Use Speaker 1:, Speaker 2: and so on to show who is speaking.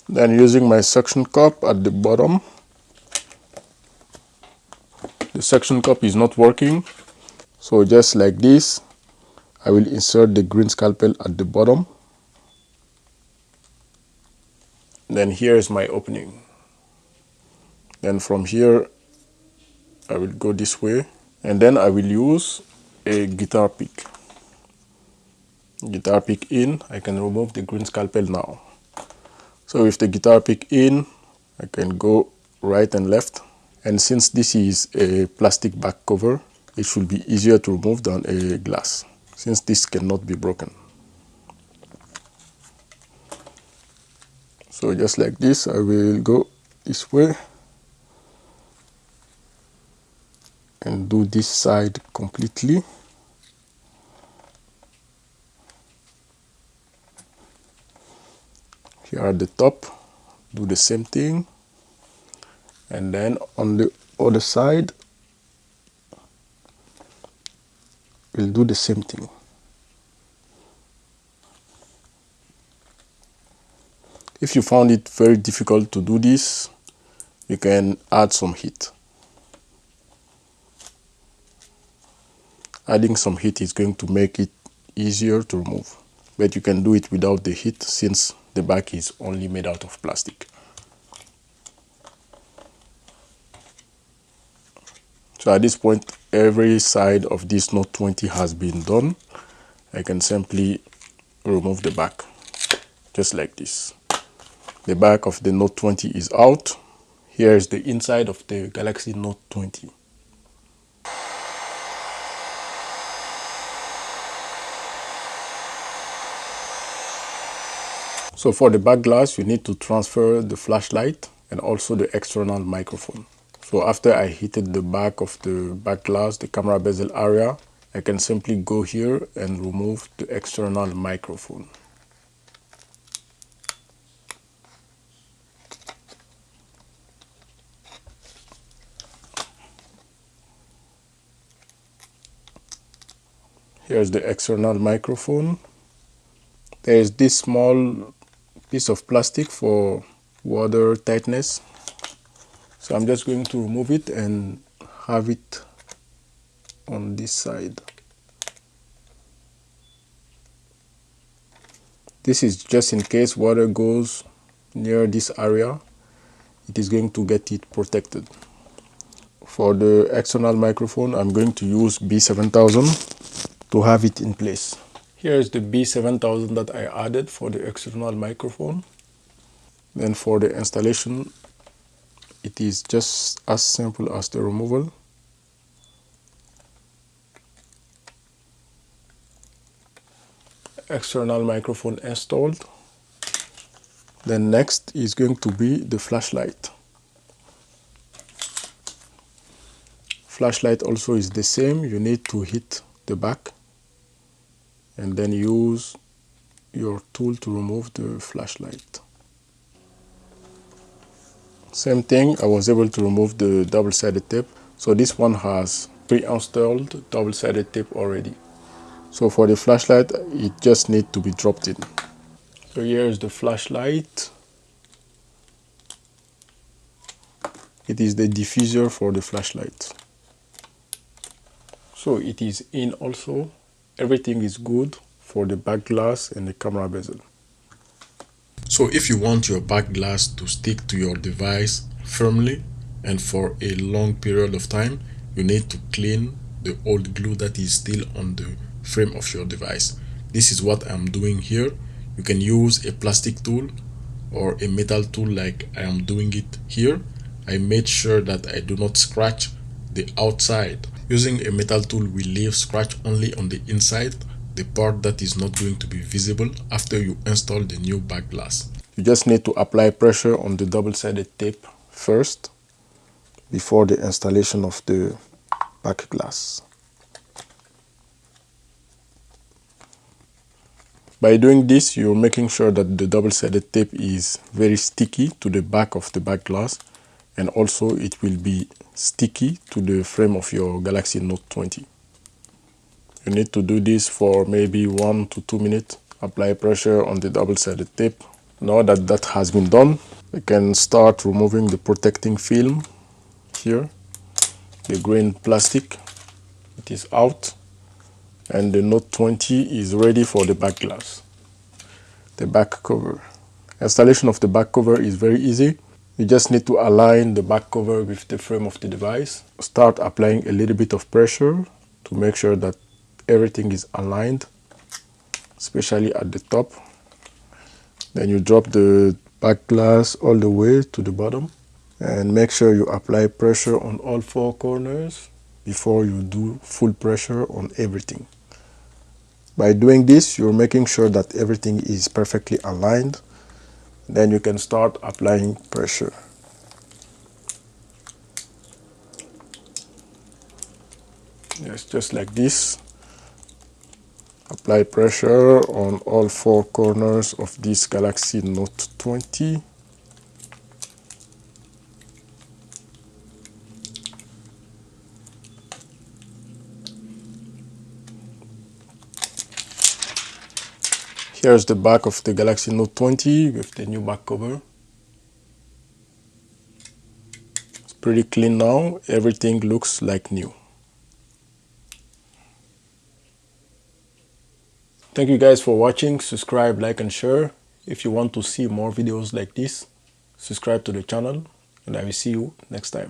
Speaker 1: Then using my suction cup at the bottom, the suction cup is not working, so just like this I will insert the green scalpel at the bottom. Then here is my opening. Then from here I will go this way, and then I will use a guitar pick. Guitar pick in, I can remove the green scalpel now. So with the guitar pick in, I can go right and left. And since this is a plastic back cover, it should be easier to remove than a glass, since this cannot be broken. So just like this, I will go this way and do this side completely. Here at the top, do the same thing, and then on the other side we'll do the same thing. If you found it very difficult to do this, you can add some heat. Adding some heat is going to make it easier to remove, but you can do it without the heat since the back is only made out of plastic. So at this point, every side of this Note 20 has been done. I can simply remove the back, just like this. The back of the Note 20 is out. Here is the inside of the Galaxy Note 20. So for the back glass, you need to transfer the flashlight and also the external microphone. So after I heated the back of the back glass, the camera bezel area, I can simply go here and remove the external microphone. Here's the external microphone. There is this small piece of plastic for water tightness. So I'm just going to remove it and have it on this side. This is just in case water goes near this area, it is going to get it protected. For the external microphone, I'm going to use B7000 to have it in place. Here is the B7000 that I added for the external microphone. Then for the installation, it is just as simple as the removal. External microphone installed. Then next is going to be the flashlight. Flashlight also is the same. You need to hit the back and then use your tool to remove the flashlight. Same thing, I was able to remove the double-sided tape. So this one has pre-installed double-sided tape already. So for the flashlight, it just needs to be dropped in. So here is the flashlight. It is the diffuser for the flashlight. So it is in also. Everything is good for the back glass and the camera bezel. So if you want your back glass to stick to your device firmly and for a long period of time, you need to clean the old glue that is still on the frame of your device. This is what I'm doing here. You can use a plastic tool or a metal tool like I am doing it here. I made sure that I do not scratch the outside. Using a metal tool will leave scratch only on the inside, the part that is not going to be visible after you install the new back glass. You just need to apply pressure on the double-sided tape first before the installation of the back glass. By doing this, you're making sure that the double-sided tape is very sticky to the back of the back glass, and also it will be sticky to the frame of your Galaxy Note 20. You need to do this for maybe 1 to 2 minutes. Apply pressure on the double-sided tape. Now that that has been done, we can start removing the protecting film here. The green plastic, it is out, and the Note 20 is ready for the back glass. The back cover. Installation of the back cover is very easy. You just need to align the back cover with the frame of the device. Start applying a little bit of pressure to make sure that everything is aligned, especially at the top. Then you drop the back glass all the way to the bottom, and make sure you apply pressure on all four corners before you do full pressure on everything. By doing this, you're making sure that everything is perfectly aligned. Then you can start applying pressure. Yes, just like this. Apply pressure on all four corners of this Galaxy Note 20. Here's the back of the Galaxy Note 20 with the new back cover. It's pretty clean now. Everything looks like new. Thank you guys for watching. Subscribe, like, and share. If you want to see more videos like this, subscribe to the channel, and I will see you next time.